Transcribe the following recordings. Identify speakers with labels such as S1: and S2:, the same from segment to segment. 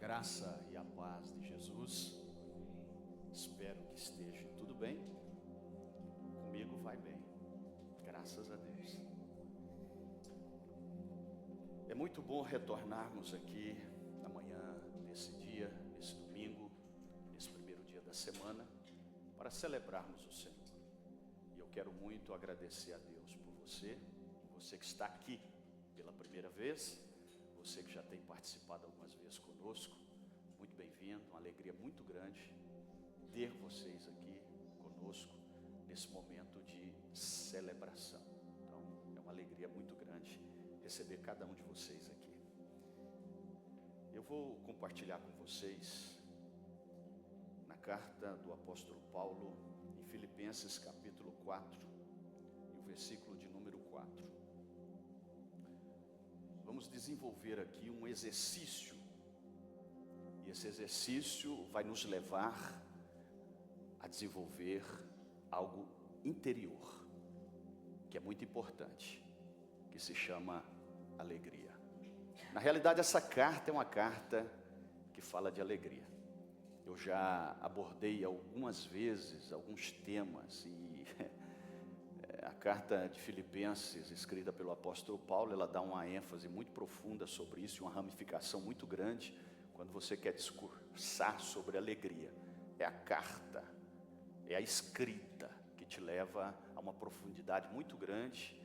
S1: graça e a paz de Jesus. Espero que esteja tudo bem. Comigo vai bem, graças a Deus. É muito bom retornarmos aqui na manhã desse dia, nesse domingo, nesse primeiro dia da semana, para celebrarmos o Senhor. E eu quero muito agradecer a Deus por você que está aqui pela primeira vez, você que já tem participado algumas vezes conosco, muito bem-vindo, uma alegria muito grande ter vocês aqui conosco nesse momento de celebração. Então, é uma alegria muito grande receber cada um de vocês aqui. Eu vou compartilhar com vocês na carta do apóstolo Paulo, em Filipenses capítulo 4, e o versículo de número 4. Vamos desenvolver aqui um exercício, e esse exercício vai nos levar a desenvolver algo interior, que é muito importante, que se chama alegria. Na realidade, essa carta é uma carta que fala de alegria. Eu já abordei algumas vezes alguns temas, e a carta de Filipenses, escrita pelo apóstolo Paulo, ela dá uma ênfase muito profunda sobre isso, e uma ramificação muito grande, quando você quer discursar sobre alegria. É a carta, é a escrita que te leva a uma profundidade muito grande,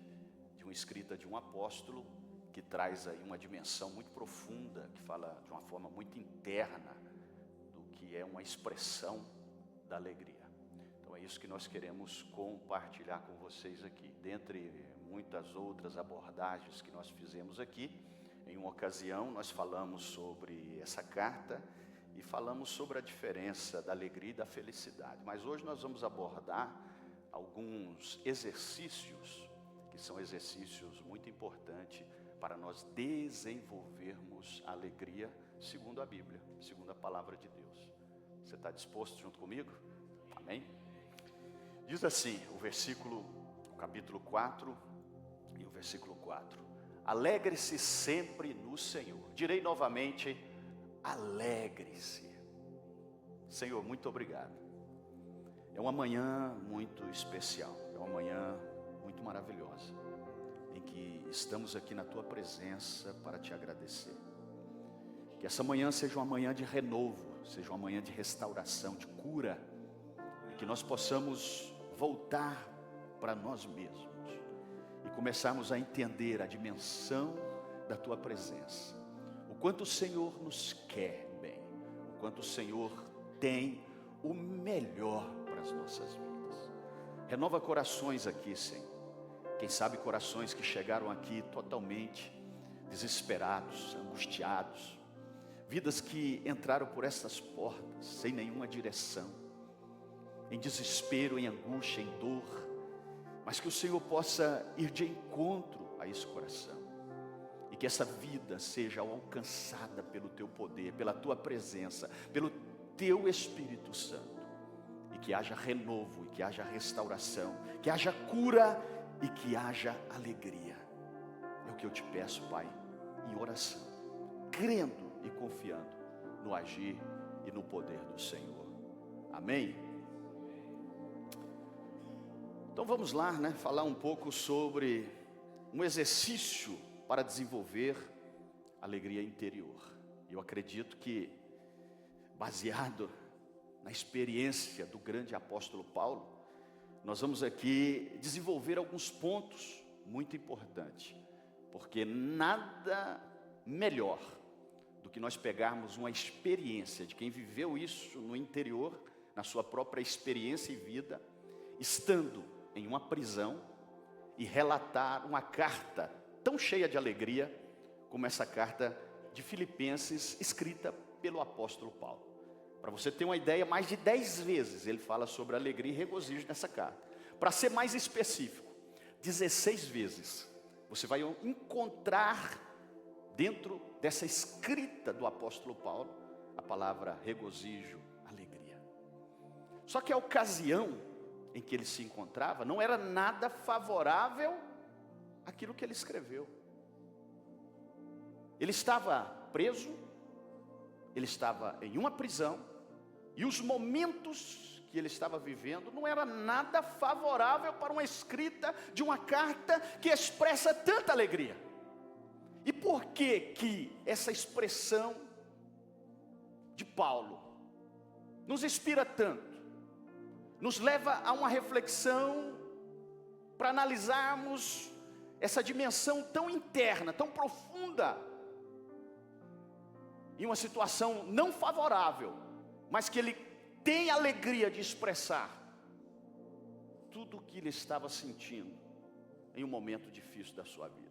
S1: de uma escrita de um apóstolo, que traz aí uma dimensão muito profunda, que fala de uma forma muito interna, do que é uma expressão da alegria. Então é isso que nós queremos compartilhar com vocês aqui. Dentre muitas outras abordagens que nós fizemos aqui, em uma ocasião nós falamos sobre essa carta e falamos sobre a diferença da alegria e da felicidade. Mas hoje nós vamos abordar alguns exercícios, que são exercícios muito importantes para nós desenvolvermos a alegria segundo a Bíblia, segundo a palavra de Deus. Você está disposto junto comigo? Amém? Diz assim, o capítulo 4 e o versículo 4. Alegre-se sempre no Senhor. Direi novamente, alegre-se. Senhor, muito obrigado. É uma manhã muito especial, é uma manhã muito maravilhosa, em que estamos aqui na Tua presença para Te agradecer. Que essa manhã seja uma manhã de renovo, seja uma manhã de restauração, de cura, e que nós possamos voltar para nós mesmos e começarmos a entender a dimensão da Tua presença, o quanto o Senhor nos quer bem, o quanto o Senhor tem o melhor para as nossas vidas. Renova corações aqui, Senhor. Quem sabe corações que chegaram aqui totalmente desesperados, angustiados, vidas que entraram por essas portas sem nenhuma direção, em desespero, em angústia, em dor, mas que o Senhor possa ir de encontro a esse coração, e que essa vida seja alcançada pelo Teu poder, pela Tua presença, pelo Teu Espírito Santo, e que haja renovo, e que haja restauração, que haja cura, e que haja alegria. É o que eu te peço, Pai, em oração, crendo e confiando no agir e no poder do Senhor. Amém? Então vamos lá, falar um pouco sobre um exercício para desenvolver alegria interior. Eu acredito que, baseado na experiência do grande apóstolo Paulo, nós vamos aqui desenvolver alguns pontos muito importantes, porque nada melhor do que nós pegarmos uma experiência de quem viveu isso no interior, na sua própria experiência e vida, estando em uma prisão, e relatar uma carta tão cheia de alegria como essa carta de Filipenses, escrita pelo apóstolo Paulo. Para você ter uma ideia, mais de 10 vezes ele fala sobre alegria e regozijo nessa carta. Para ser mais específico, 16 vezes você vai encontrar dentro dessa escrita do apóstolo Paulo a palavra regozijo, alegria. Só que a ocasião em que ele se encontrava não era nada favorável àquilo que ele escreveu. Ele estava preso, ele estava em uma prisão, e os momentos que ele estava vivendo não era nada favorável para uma escrita de uma carta que expressa tanta alegria. E por que essa expressão de Paulo nos inspira tanto? Nos leva a uma reflexão para analisarmos essa dimensão tão interna, tão profunda, em uma situação não favorável, mas que ele tem alegria de expressar tudo o que ele estava sentindo em um momento difícil da sua vida.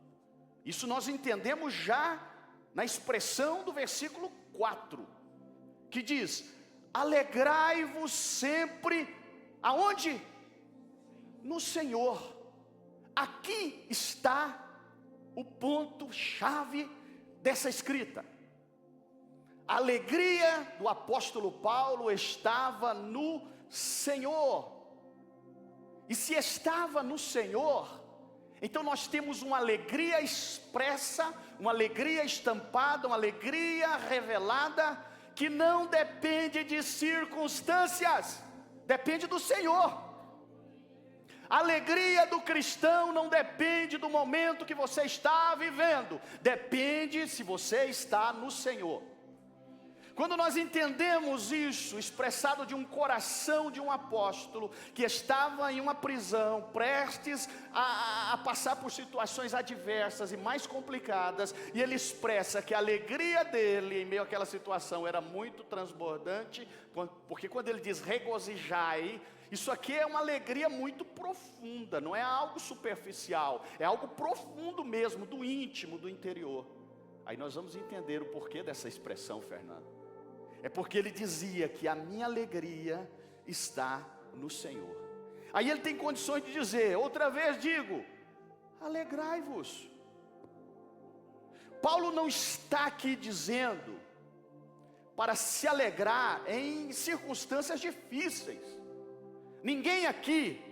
S1: Isso nós entendemos já na expressão do versículo 4, que diz: alegrai-vos sempre, aonde? No Senhor. Aqui está o ponto-chave dessa escrita. A alegria do apóstolo Paulo estava no Senhor. E se estava no Senhor, então nós temos uma alegria expressa, uma alegria estampada, uma alegria revelada, que não depende de circunstâncias, depende do Senhor. A alegria do cristão não depende do momento que você está vivendo, depende se você está no Senhor. Quando nós entendemos isso, expressado de um coração de um apóstolo, que estava em uma prisão, prestes a passar por situações adversas e mais complicadas, e ele expressa que a alegria dele, em meio àquela situação, era muito transbordante, porque quando ele diz regozijai, isso aqui é uma alegria muito profunda, não é algo superficial, é algo profundo mesmo, do íntimo, do interior. Aí nós vamos entender o porquê dessa expressão, Fernando. É porque ele dizia que a minha alegria está no Senhor. Aí ele tem condições de dizer, outra vez digo, alegrai-vos. Paulo não está aqui dizendo para se alegrar em circunstâncias difíceis. Ninguém aqui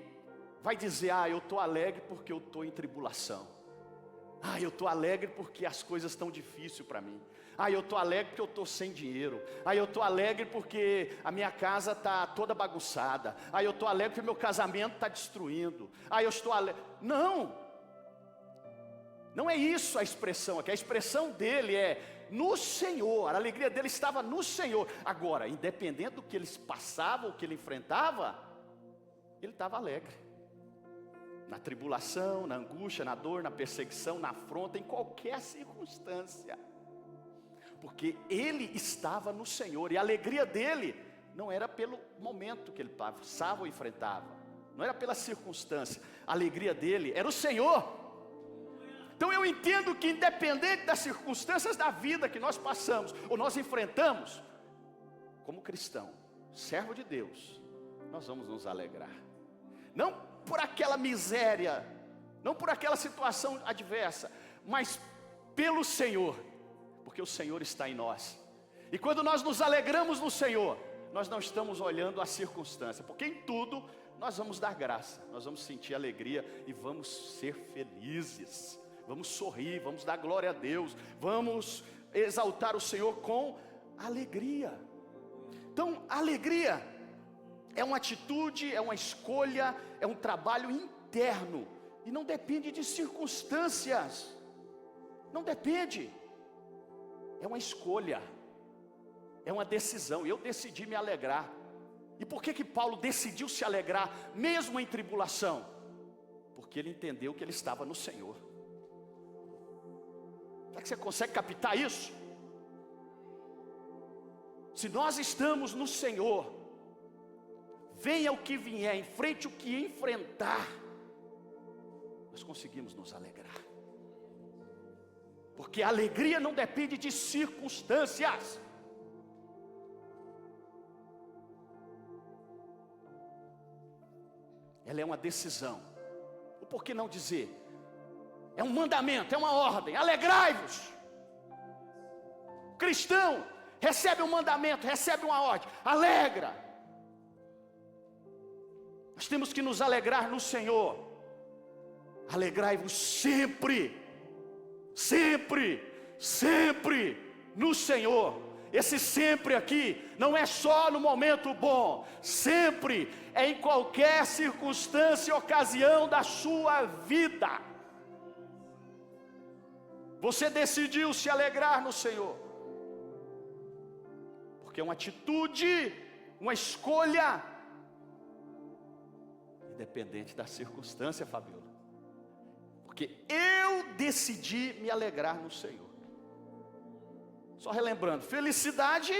S1: vai dizer, eu estou alegre porque eu estou em tribulação. Eu estou alegre porque as coisas estão difíceis para mim. Eu estou alegre porque eu estou sem dinheiro. Eu estou alegre porque a minha casa está toda bagunçada. Eu estou alegre porque meu casamento está destruindo. Eu estou alegre. Não é isso a expressão aqui. A expressão dele é no Senhor. A alegria dele estava no Senhor. Agora, independente do que ele passava, o que ele enfrentava, ele estava alegre. Na tribulação, na angústia, na dor, na perseguição, na afronta, em qualquer circunstância. Porque ele estava no Senhor. E a alegria dele não era pelo momento que ele passava ou enfrentava. Não era pela circunstância. A alegria dele era o Senhor. Então eu entendo que independente das circunstâncias da vida que nós passamos ou nós enfrentamos, como cristão, servo de Deus, nós vamos nos alegrar. Não por aquela miséria, não por aquela situação adversa, mas pelo Senhor, porque o Senhor está em nós. E quando nós nos alegramos no Senhor, nós não estamos olhando a circunstância, porque em tudo nós vamos dar graça, nós vamos sentir alegria e vamos ser felizes, vamos sorrir, vamos dar glória a Deus, vamos exaltar o Senhor com alegria. Então, a alegria é uma atitude, é uma escolha, é um trabalho interno, e não depende de circunstâncias, não depende, é uma escolha, é uma decisão. Eu decidi me alegrar. E por que Paulo decidiu se alegrar, mesmo em tribulação? Porque ele entendeu que ele estava no Senhor. Será que você consegue captar isso? Se nós estamos no Senhor, venha o que vier, enfrente o que enfrentar, nós conseguimos nos alegrar. Porque a alegria não depende de circunstâncias. Ela é uma decisão. O por que não dizer? É um mandamento, é uma ordem. Alegrai-vos. O cristão recebe um mandamento, recebe uma ordem. Alegra. Nós temos que nos alegrar no Senhor. Alegrai-vos sempre, sempre, sempre no Senhor. Esse sempre aqui não é só no momento bom, sempre é em qualquer circunstância e ocasião da sua vida. Você decidiu se alegrar no Senhor, porque é uma atitude, uma escolha, independente da circunstância, Fabiola. Porque eu decidi me alegrar no Senhor. Só relembrando, felicidade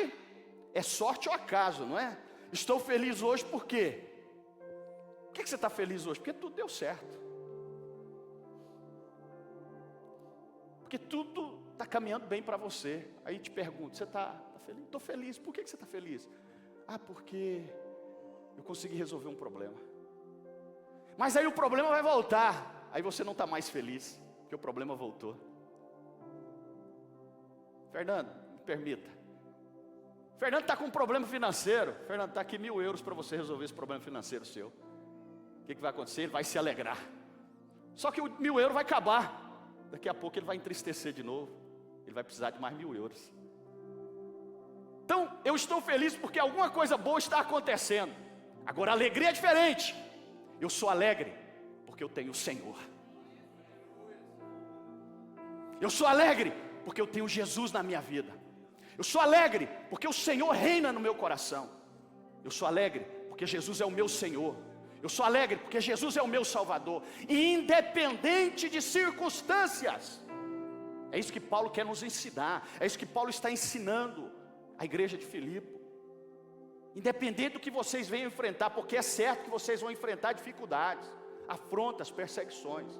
S1: é sorte ou acaso, não é? Estou feliz hoje por quê? Por que você está feliz hoje? Porque tudo deu certo. Porque tudo está caminhando bem para você. Aí te pergunto, você está feliz? Estou feliz. Por que você está feliz? Porque eu consegui resolver um problema. Mas aí o problema vai voltar. Aí você não está mais feliz, porque o problema voltou. Fernando, me permita. Fernando está com um problema financeiro. Fernando, está aqui 1.000 euros para você resolver esse problema financeiro seu. O que vai acontecer? Ele vai se alegrar. Só que o 1.000 euros vai acabar. Daqui a pouco ele vai entristecer de novo. Ele vai precisar de mais 1.000 euros. Então, eu estou feliz porque alguma coisa boa está acontecendo. Agora, a alegria é diferente. Eu sou alegre porque eu tenho o Senhor. Eu sou alegre porque eu tenho Jesus na minha vida. Eu sou alegre porque o Senhor reina no meu coração. Eu sou alegre porque Jesus é o meu Senhor. Eu sou alegre porque Jesus é o meu Salvador, independente de circunstâncias. É isso que Paulo quer nos ensinar. É isso que Paulo está ensinando à igreja de Filipe. Independente do que vocês venham enfrentar, porque é certo que vocês vão enfrentar dificuldades, afrontas, perseguições,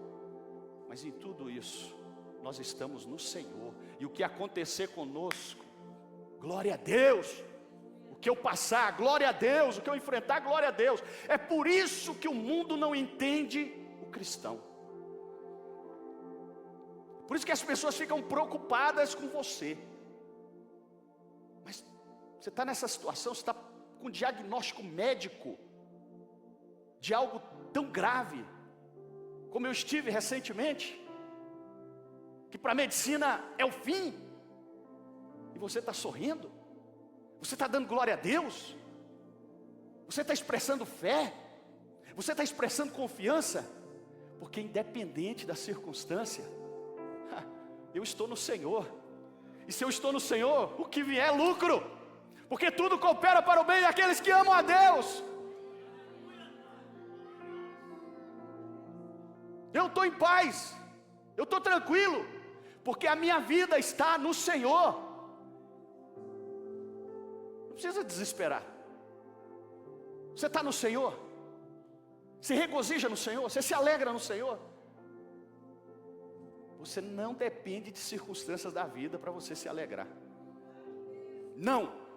S1: mas em tudo isso nós estamos no Senhor. E o que acontecer conosco, glória a Deus. O que eu passar, glória a Deus. O que eu enfrentar, glória a Deus. É por isso que o mundo não entende o cristão. Por isso que as pessoas ficam preocupadas com você. Mas você está nessa situação, você está com um diagnóstico médico de algo tão grave, como eu estive recentemente, que para a medicina é o fim, e você está sorrindo, você está dando glória a Deus, você está expressando fé, você está expressando confiança, porque independente da circunstância, eu estou no Senhor, e se eu estou no Senhor, o que vier é lucro, porque tudo coopera para o bem daqueles que amam a Deus. Eu estou em paz, eu estou tranquilo, porque a minha vida está no Senhor. Não precisa desesperar. Você está no Senhor, se regozija no Senhor, você se alegra no Senhor. Você não depende de circunstâncias da vida para você se alegrar. Não.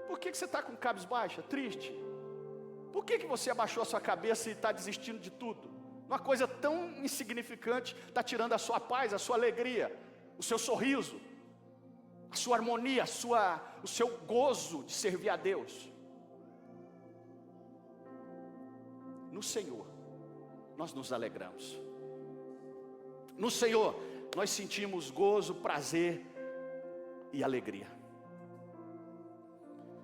S1: Por que você está com cabisbaixa, triste? Por que você abaixou a sua cabeça e está desistindo de tudo? Uma coisa tão insignificante está tirando a sua paz, a sua alegria, o seu sorriso, a sua harmonia, o seu gozo de servir a Deus. No Senhor nós nos alegramos. No Senhor nós sentimos gozo, prazer e alegria.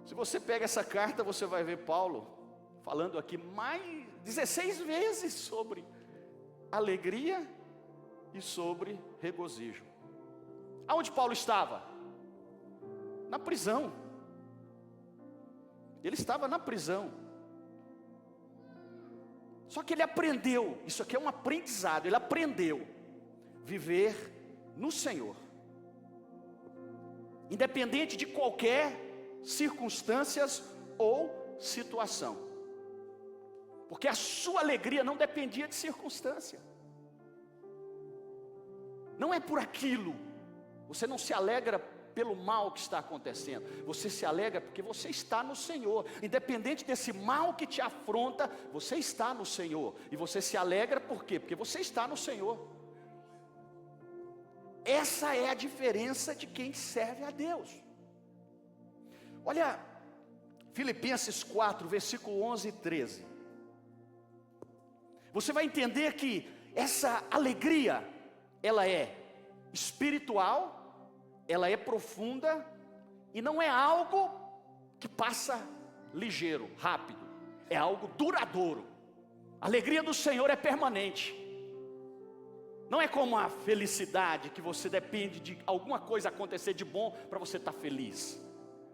S1: Se você pega essa carta, você vai ver Paulo falando aqui mais 16 vezes sobre alegria e sobre regozijo. Aonde Paulo estava? Na prisão. Ele estava na prisão. Só que ele aprendeu, isso aqui é um aprendizado, ele aprendeu viver no Senhor. Independente de qualquer circunstâncias ou situação. Porque a sua alegria não dependia de circunstância. Não é por aquilo. Você não se alegra pelo mal que está acontecendo. Você se alegra porque você está no Senhor. Independente desse mal que te afronta, você está no Senhor. E você se alegra por quê? Porque você está no Senhor. Essa é a diferença de quem serve a Deus. Olha, Filipenses 4, versículo 11 e 13. Você vai entender que essa alegria, ela é espiritual, ela é profunda E não é algo que passa ligeiro, rápido. É algo duradouro. A alegria do Senhor é permanente. Não é como a felicidade, que você depende de alguma coisa acontecer de bom para você estar feliz.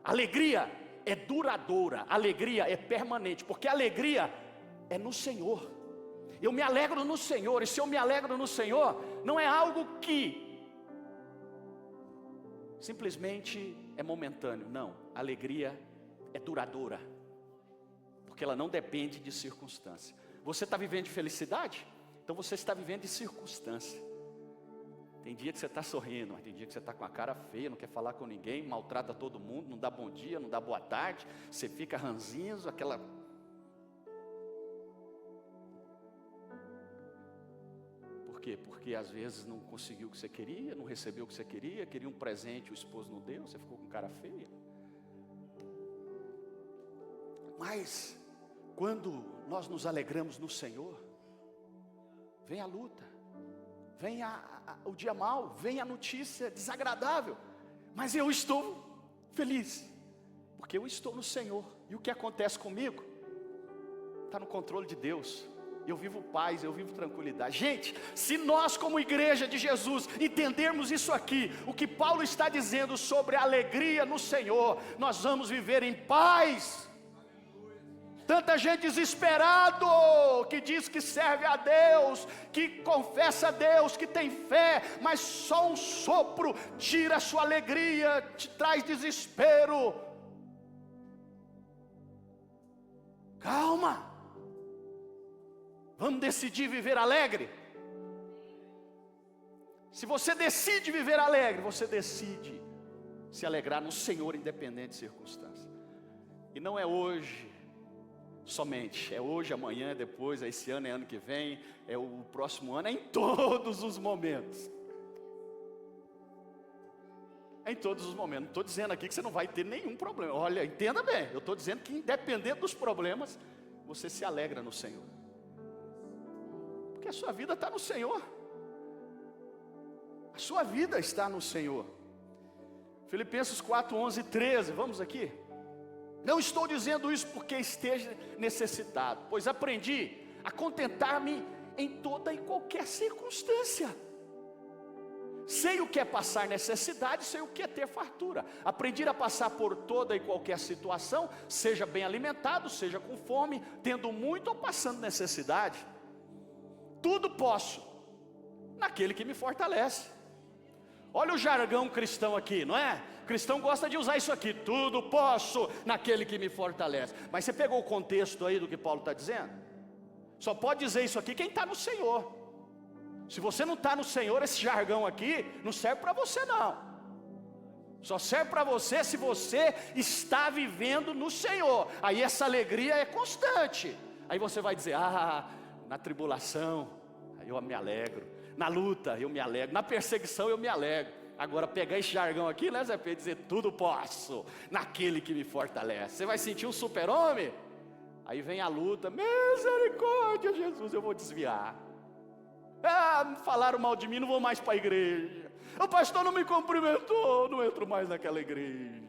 S1: A alegria é duradoura, a alegria é permanente, porque a alegria é no Senhor. Eu me alegro no Senhor, e se eu me alegro no Senhor, não é algo que simplesmente é momentâneo, não. A alegria é duradoura, porque ela não depende de circunstância. Você está vivendo de felicidade? Então você está vivendo de circunstância. Tem dia que você está sorrindo, mas tem dia que você está com a cara feia, não quer falar com ninguém, maltrata todo mundo, não dá bom dia, não dá boa tarde, você fica ranzinzo, aquela... Por quê? Porque às vezes não conseguiu o que você queria, não recebeu o que você queria um presente, o esposo não deu, você ficou com cara feia. Mas, quando nós nos alegramos no Senhor, vem a luta, vem o dia mau, vem a notícia desagradável, mas eu estou feliz, porque eu estou no Senhor, e o que acontece comigo, está no controle de Deus. Eu vivo paz, eu vivo tranquilidade. Gente, se nós como igreja de Jesus entendermos isso aqui, o que Paulo está dizendo sobre a alegria no Senhor, nós vamos viver em paz. Tanta gente desesperado, que diz que serve a Deus, que confessa a Deus, que tem fé, mas só um sopro tira a sua alegria, te traz desespero. Calma. Vamos decidir viver alegre? Se você decide viver alegre, você decide se alegrar no Senhor, independente de circunstâncias. E não é hoje somente, é hoje, amanhã, é depois, é esse ano, é ano que vem, é o próximo ano, é em todos os momentos. É em todos os momentos. Não estou dizendo aqui que você não vai ter nenhum problema. Olha, entenda bem, eu estou dizendo que independente dos problemas, você se alegra no Senhor. Porque a sua vida está no Senhor. A sua vida está no Senhor. Filipenses 4, 11 e 13, vamos aqui. Não estou dizendo isso porque esteja necessitado, pois aprendi a contentar-me em toda e qualquer circunstância. Sei o que é passar necessidade, sei o que é ter fartura. Aprendi a passar por toda e qualquer situação, seja bem alimentado, seja com fome, tendo muito ou passando necessidade. Tudo posso naquele que me fortalece. Olha o jargão cristão aqui, não é? O cristão gosta de usar isso aqui. Tudo posso naquele que me fortalece. Mas você pegou o contexto aí do que Paulo está dizendo? Só pode dizer isso aqui quem está no Senhor. Se você não está no Senhor, esse jargão aqui não serve para você não. Só serve para você se você está vivendo no Senhor. Aí essa alegria é constante. Aí você vai dizer, na tribulação, eu me alegro. Na luta, eu me alegro. Na perseguição, eu me alegro. Agora, pegar esse jargão aqui, né, Zé Pedro, dizer, tudo posso naquele que me fortalece. Você vai sentir um super-homem? Aí vem a luta, misericórdia, Jesus, eu vou desviar. Falaram mal de mim, não vou mais para a igreja. O pastor não me cumprimentou, não entro mais naquela igreja.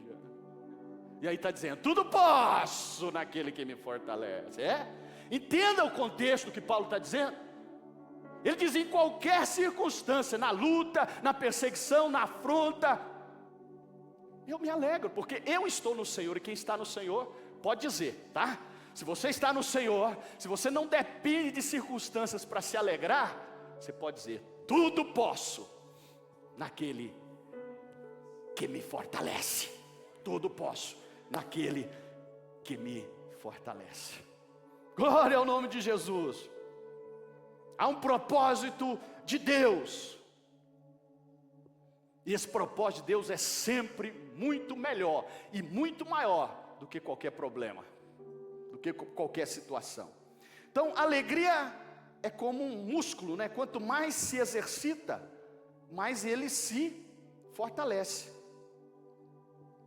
S1: E aí está dizendo, tudo posso naquele que me fortalece. Entenda o contexto que Paulo está dizendo. Ele diz em qualquer circunstância, na luta, na perseguição, na afronta, eu me alegro, porque eu estou no Senhor, e quem está no Senhor pode dizer, tá? Se você está no Senhor, se você não depende de circunstâncias para se alegrar, você pode dizer, tudo posso naquele que me fortalece. Tudo posso naquele que me fortalece. Glória ao nome de Jesus. Há um propósito de Deus. E esse propósito de Deus é sempre muito melhor e muito maior do que qualquer problema, do que qualquer situação. Então, a alegria é como um músculo, né? Quanto mais se exercita, mais ele se fortalece.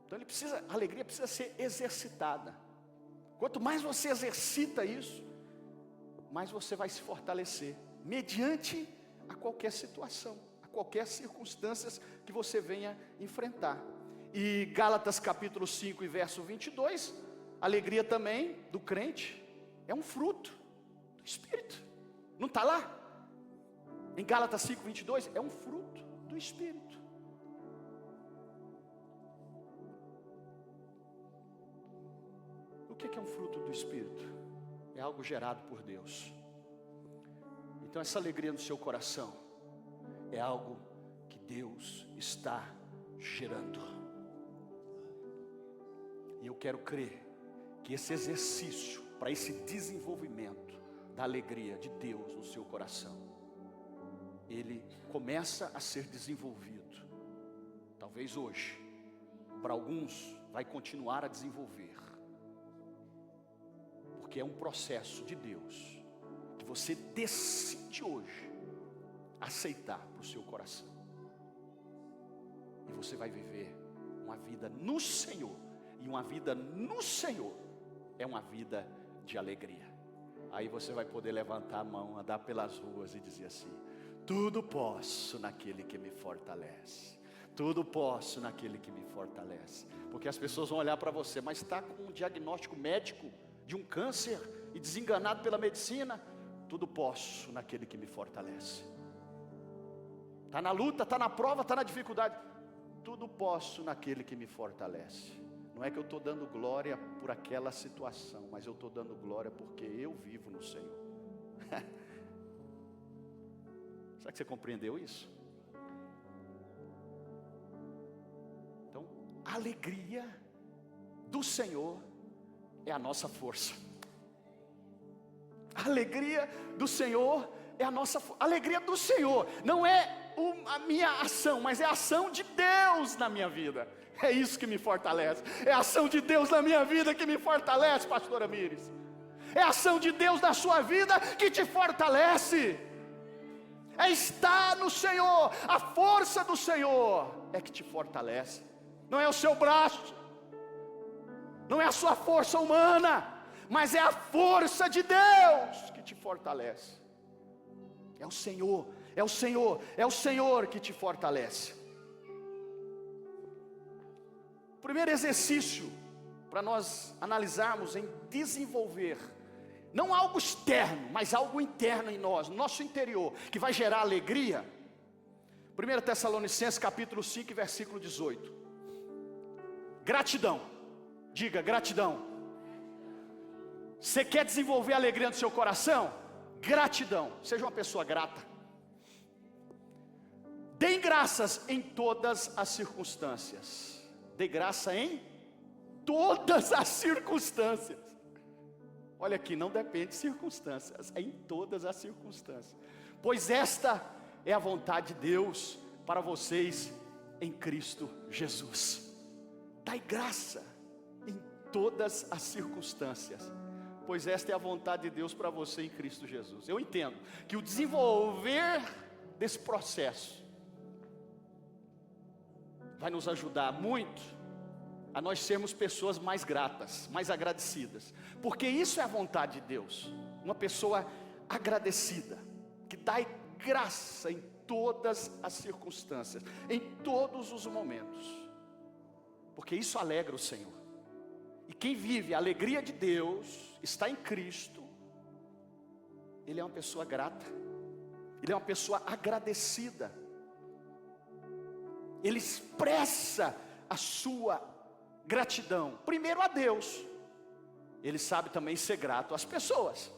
S1: Então, a alegria precisa ser exercitada. Quanto mais você exercita isso, mais você vai se fortalecer, mediante a qualquer situação, a qualquer circunstância que você venha enfrentar. E Gálatas capítulo 5 e verso 22, alegria também do crente é um fruto do Espírito. Não está lá? Em Gálatas 5, 22, é um fruto do Espírito. O que é um fruto do Espírito? É algo gerado por Deus. Então essa alegria no seu coração é algo que Deus está gerando. E eu quero crer que esse exercício, para esse desenvolvimento da alegria de Deus no seu coração, ele começa a ser desenvolvido. Talvez hoje, para alguns vai continuar a desenvolver. Porque é um processo de Deus, que você decide hoje aceitar para o seu coração. E você vai viver uma vida no Senhor. E uma vida no Senhor é uma vida de alegria. Aí você vai poder levantar a mão, andar pelas ruas e dizer assim: tudo posso naquele que me fortalece. Tudo posso naquele que me fortalece. Porque as pessoas vão olhar para você, mas está com um diagnóstico médico de um câncer e desenganado pela medicina. Tudo posso naquele que me fortalece. Está na luta, está na prova, está na dificuldade. Tudo posso naquele que me fortalece. Não é que eu estou dando glória por aquela situação, mas eu estou dando glória porque eu vivo no Senhor. Será que você compreendeu isso? Então, a alegria do Senhor é a nossa força. A alegria do Senhor é a nossa força. A alegria do Senhor não é a minha ação, mas é a ação de Deus na minha vida. É isso que me fortalece. É a ação de Deus na minha vida que me fortalece, pastora Mires. É a ação de Deus na sua vida que te fortalece. É estar no Senhor. A força do Senhor é que te fortalece. Não é o seu braço, não é a sua força humana, mas é a força de Deus que te fortalece. É o Senhor, é o Senhor, é o Senhor que te fortalece. O primeiro exercício para nós analisarmos em desenvolver, não algo externo, mas algo interno em nós, no nosso interior, que vai gerar alegria. 1 Tessalonicenses capítulo 5, versículo 18. Gratidão. Diga gratidão. Você quer desenvolver alegria no seu coração? Gratidão. Seja uma pessoa grata. Dêem graças em todas as circunstâncias. Dê graça em todas as circunstâncias. Olha aqui, não depende de circunstâncias, é em todas as circunstâncias. Pois esta é a vontade de Deus para vocês em Cristo Jesus. Dai graça em todas as circunstâncias, pois esta é a vontade de Deus para você em Cristo Jesus. Eu entendo que o desenvolver desse processo vai nos ajudar muito a nós sermos pessoas mais gratas, mais agradecidas, porque isso é a vontade de Deus. Uma pessoa agradecida, que dá graça em todas as circunstâncias, em todos os momentos, porque isso alegra o Senhor. E quem vive a alegria de Deus, está em Cristo, ele é uma pessoa grata, ele é uma pessoa agradecida, ele expressa a sua gratidão, primeiro a Deus. Ele sabe também ser grato às pessoas.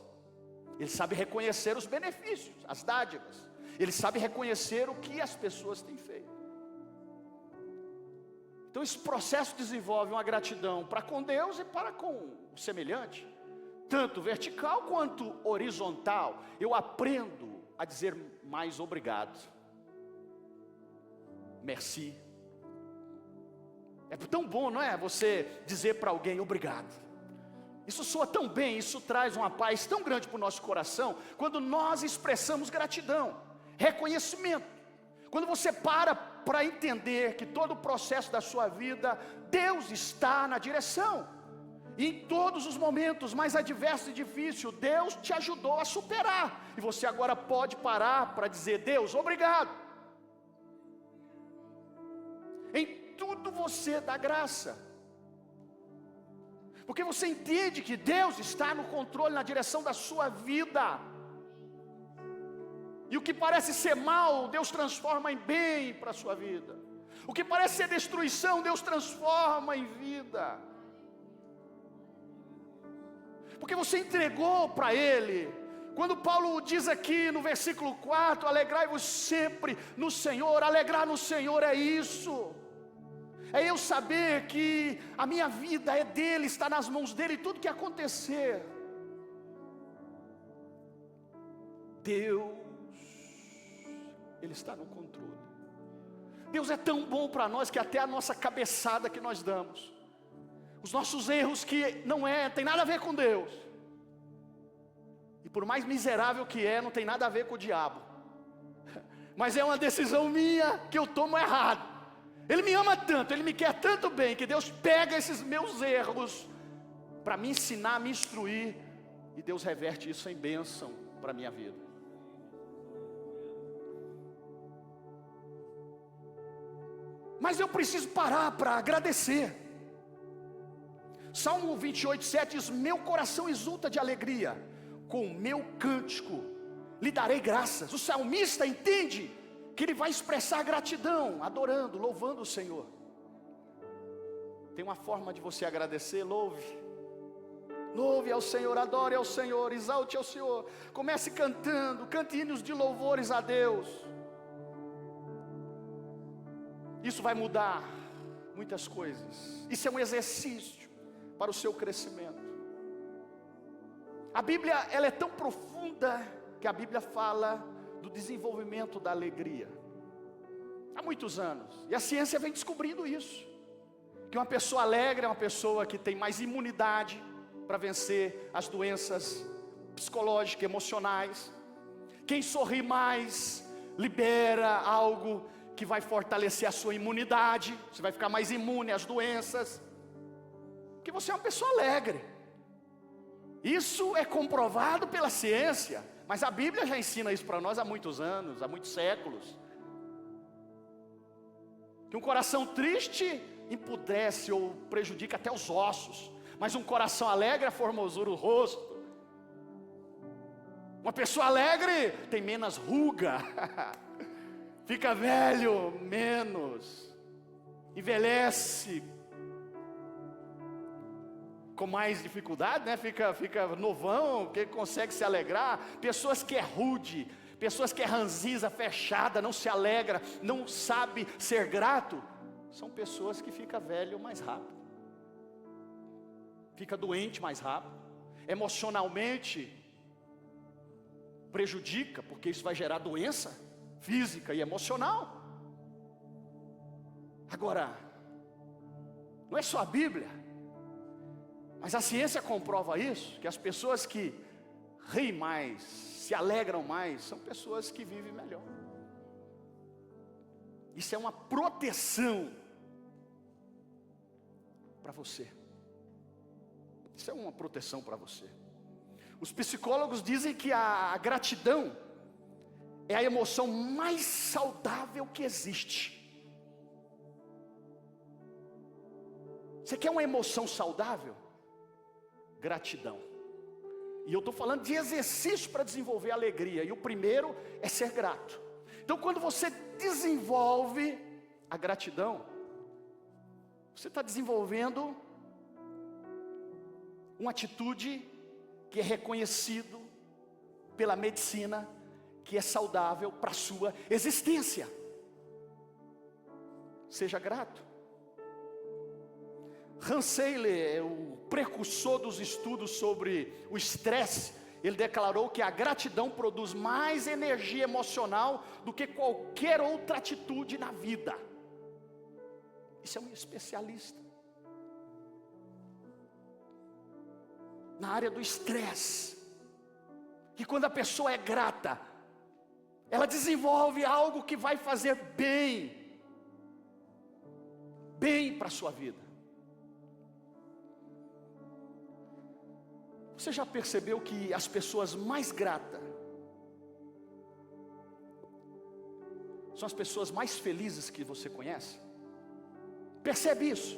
S1: Ele sabe reconhecer os benefícios, as dádivas. Ele sabe reconhecer o que as pessoas têm feito. Então esse processo desenvolve uma gratidão para com Deus e para com o semelhante, tanto vertical quanto horizontal. Eu aprendo a dizer mais obrigado. Merci. É tão bom, não é? Você dizer para alguém obrigado. Isso soa tão bem, isso traz uma paz tão grande para o nosso coração, quando nós expressamos gratidão, reconhecimento. Quando você para entender que todo o processo da sua vida, Deus está na direção. E em todos os momentos mais adversos e difíceis, Deus te ajudou a superar. E você agora pode parar para dizer: Deus, obrigado. Em
S2: tudo você dá graça. Porque você entende que Deus está no controle, na direção da sua vida. E o que parece ser mal, Deus transforma em bem para a sua vida. O que parece ser destruição, Deus transforma em vida. Porque você entregou para Ele. Quando Paulo diz aqui no versículo 4, alegrai-vos sempre no Senhor. Alegrar no Senhor é isso. É eu saber que a minha vida é dele, está nas mãos dele, e tudo que acontecer, Deus, Ele está no controle. Deus é tão bom para nós que até a nossa cabeçada que nós damos, os nossos erros que tem nada a ver com Deus, e por mais miserável que não tem nada a ver com o diabo, mas é uma decisão minha que eu tomo errado. Ele me ama tanto, Ele me quer tanto bem, que Deus pega esses meus erros para me ensinar, me instruir, e Deus reverte isso em bênção para a minha vida. Mas eu preciso parar para agradecer. Salmo 28:7 diz: meu coração exulta de alegria, com o meu cântico lhe darei graças. O salmista entende que ele vai expressar gratidão, adorando, louvando o Senhor. Tem uma forma de você agradecer: louve ao Senhor, adore ao Senhor, exalte ao Senhor. Comece cantando, cante hinos de louvores a Deus. Isso vai mudar muitas coisas. Isso é um exercício para o seu crescimento. A Bíblia, ela é tão profunda que a Bíblia fala do desenvolvimento da alegria há muitos anos, e a ciência vem descobrindo isso, que uma pessoa alegre é uma pessoa que tem mais imunidade para vencer as doenças psicológicas, emocionais. Quem sorri mais libera algo que vai fortalecer a sua imunidade, você vai ficar mais imune às doenças, porque você é uma pessoa alegre. Isso é comprovado pela ciência, mas a Bíblia já ensina isso para nós há muitos anos, há muitos séculos. Que um coração triste empudece ou prejudica até os ossos, mas um coração alegre formosura o rosto. Uma pessoa alegre tem menos ruga, fica velho menos, envelhece com mais dificuldade, né? Fica novão, que consegue se alegrar. Pessoas que é rude, pessoas que é ranzinza, fechada, não se alegra, não sabe ser grato, são pessoas que ficam velho mais rápido, fica doente mais rápido, emocionalmente prejudica, porque isso vai gerar doença física e emocional. Agora, não é só a Bíblia, mas a ciência comprova isso, que as pessoas que riem mais, se alegram mais, são pessoas que vivem melhor. Isso é uma proteção para você. Isso é uma proteção para você. Os psicólogos dizem que a gratidão é a emoção mais saudável que existe. Você quer uma emoção saudável? Gratidão. E eu estou falando de exercício para desenvolver alegria, e o primeiro é ser grato. Então, quando você desenvolve a gratidão, você está desenvolvendo uma atitude que é reconhecido pela medicina, que é saudável para a sua existência. Seja grato. Hans Seyler, o precursor dos estudos sobre o estresse, ele declarou que a gratidão produz mais energia emocional do que qualquer outra atitude na vida. Isso é um especialista na área do estresse. Que quando a pessoa é grata, ela desenvolve algo que vai fazer bem para a sua vida. Você já percebeu que as pessoas mais gratas são as pessoas mais felizes que você conhece? Percebe isso?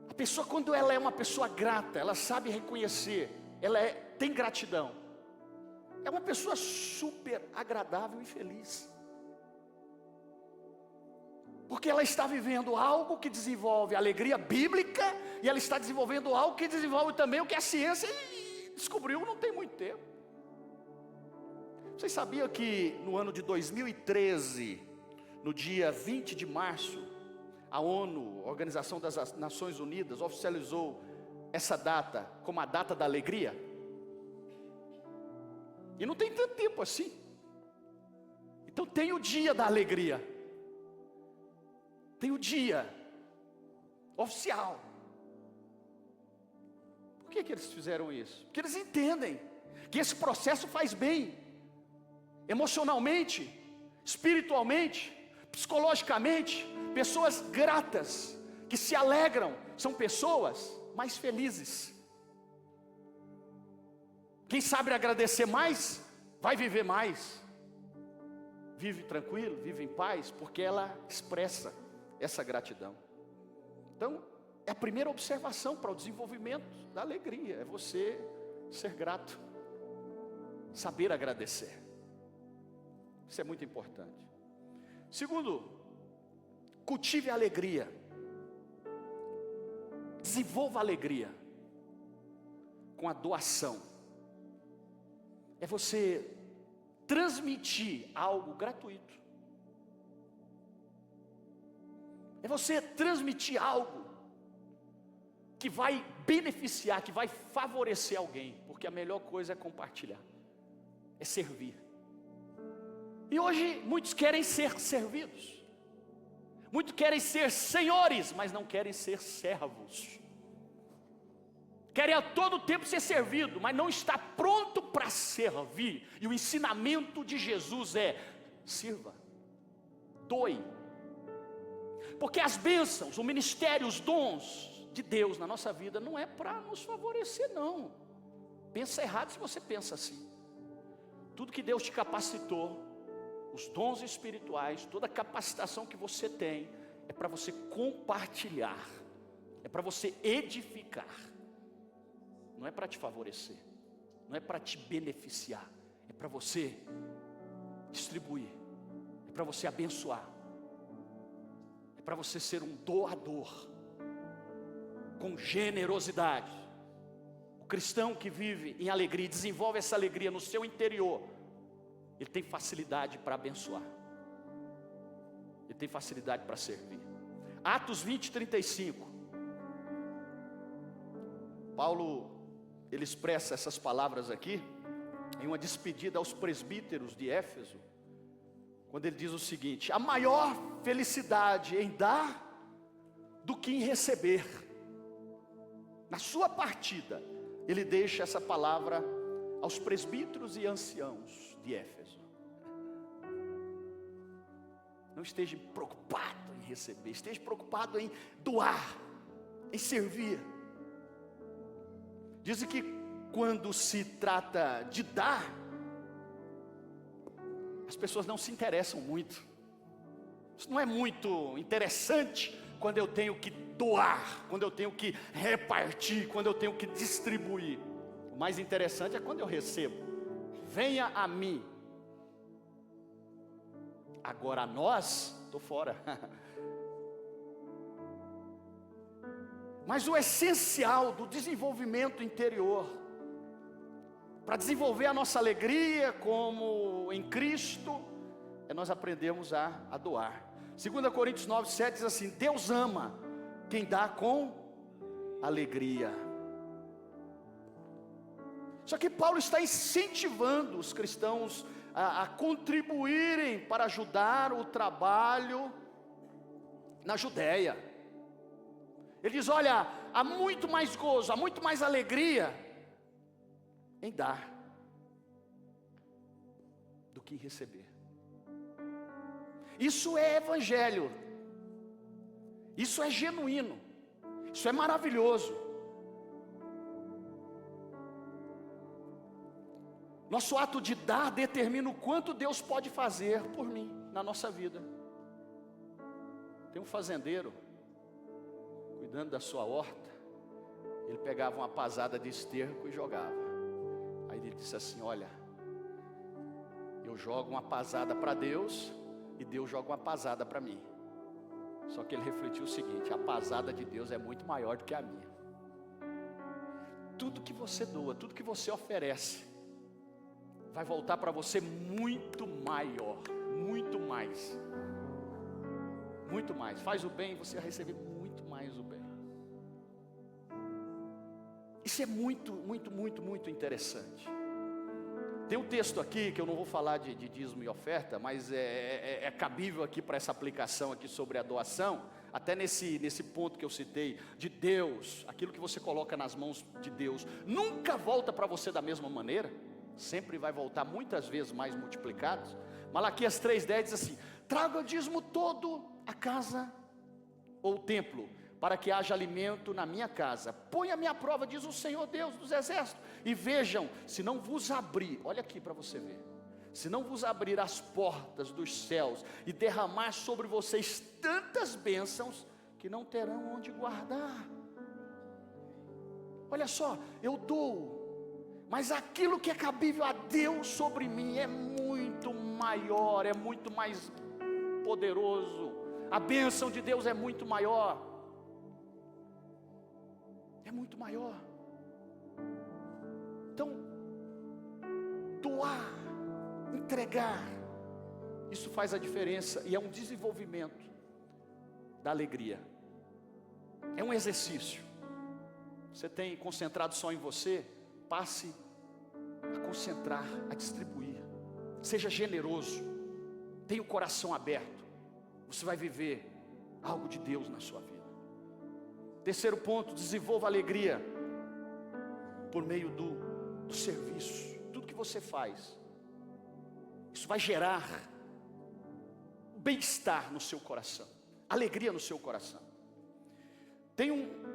S2: A pessoa, quando ela é uma pessoa grata, ela sabe reconhecer, tem gratidão, é uma pessoa super agradável e feliz, porque ela está vivendo algo que desenvolve alegria bíblica, e ela está desenvolvendo algo que desenvolve também o que a ciência descobriu não tem muito tempo. Vocês sabiam que no ano de 2013, no dia 20 de março, a ONU, a Organização das Nações Unidas, oficializou essa data como a data da alegria? E não tem tanto tempo assim. Então tem o dia da alegria, tem o dia oficial. Por que eles fizeram isso? Porque eles entendem que esse processo faz bem, emocionalmente, espiritualmente, psicologicamente. Pessoas gratas, que se alegram, são pessoas mais felizes. Quem sabe agradecer mais, vai viver mais, vive tranquilo, vive em paz, porque ela expressa essa gratidão. Então, é a primeira observação para o desenvolvimento da alegria, é você ser grato, saber agradecer. Isso é muito importante. Segundo, cultive a alegria, desenvolva a alegria com a doação. É você transmitir algo gratuito, é você transmitir algo que vai beneficiar, que vai favorecer alguém, porque a melhor coisa é compartilhar, é servir. E hoje muitos querem ser servidos, muitos querem ser senhores, mas não querem ser servos. Querem a todo tempo ser servido, mas não está pronto para servir. E o ensinamento de Jesus é: sirva, doe. Porque as bênçãos, o ministério, os dons de Deus na nossa vida não é para nos favorecer, não. Pensa errado se você pensa assim. Tudo que Deus te capacitou, os dons espirituais, toda a capacitação que você tem, é para você compartilhar, é para você edificar, não é para te favorecer, não é para te beneficiar, é para você distribuir, é para você abençoar, é para você ser um doador, com generosidade. O cristão que vive em alegria, desenvolve essa alegria no seu interior, ele tem facilidade para abençoar, ele tem facilidade para servir. Atos 20, 35. Paulo, ele expressa essas palavras aqui, em uma despedida aos presbíteros de Éfeso, quando ele diz o seguinte: há maior felicidade em dar do que em receber. Na sua partida, ele deixa essa palavra aos presbíteros e anciãos de Éfeso. Não esteja preocupado em receber, esteja preocupado em doar, em servir. Dizem que quando se trata de dar, as pessoas não se interessam muito. Isso não é muito interessante quando eu tenho que doar, quando eu tenho que repartir, quando eu tenho que distribuir. O mais interessante é quando eu recebo. Venha a mim. Agora a nós, estou fora. Mas o essencial do desenvolvimento interior, para desenvolver a nossa alegria como em Cristo, é nós aprendermos a doar. 2 Coríntios 9, 7 diz assim: Deus ama quem dá com alegria. Só que Paulo está incentivando os cristãos a contribuírem para ajudar o trabalho na Judéia. Ele diz: olha, há muito mais gozo, há muito mais alegria em dar do que em receber. Isso é evangelho, isso é genuíno, isso é maravilhoso. Nosso ato de dar determina o quanto Deus pode fazer por mim na nossa vida. Tem um fazendeiro, cuidando da sua horta, ele pegava uma pasada de esterco e jogava. Aí ele disse assim: olha, eu jogo uma pasada para Deus e Deus joga uma pasada para mim. Só que ele refletiu o seguinte: a pasada de Deus é muito maior do que a minha. Tudo que você doa, tudo que você oferece, vai voltar para você muito maior, muito mais. Muito mais. Faz o bem, você vai receber muito mais o bem. Isso é muito, muito, muito, muito interessante. Tem um texto aqui que eu não vou falar de dízimo e oferta, mas é cabível aqui para essa aplicação aqui sobre a doação. Até nesse ponto que eu citei, de Deus, aquilo que você coloca nas mãos de Deus, nunca volta para você da mesma maneira, sempre vai voltar muitas vezes mais multiplicado. Malaquias 3,10 diz assim: traga o dízimo todo a casa ou templo, para que haja alimento na minha casa. Ponha-me à prova, diz o Senhor Deus dos exércitos, e vejam, se não vos abrir, olha aqui para você ver, se não vos abrir as portas dos céus e derramar sobre vocês tantas bênçãos, que não terão onde guardar. Olha só, eu dou, mas aquilo que é cabível a Deus sobre mim é muito maior, é muito mais poderoso. A bênção de Deus é muito maior. É muito maior. Então, doar, entregar, isso faz a diferença e é um desenvolvimento da alegria. É um exercício. Você tem concentrado só em você, passe a concentrar, a distribuir. Seja generoso, tenha o coração aberto. Você vai viver algo de Deus na sua vida. Terceiro ponto, desenvolva alegria por meio do serviço. Tudo que você faz, isso vai gerar bem-estar no seu coração, alegria no seu coração. Tem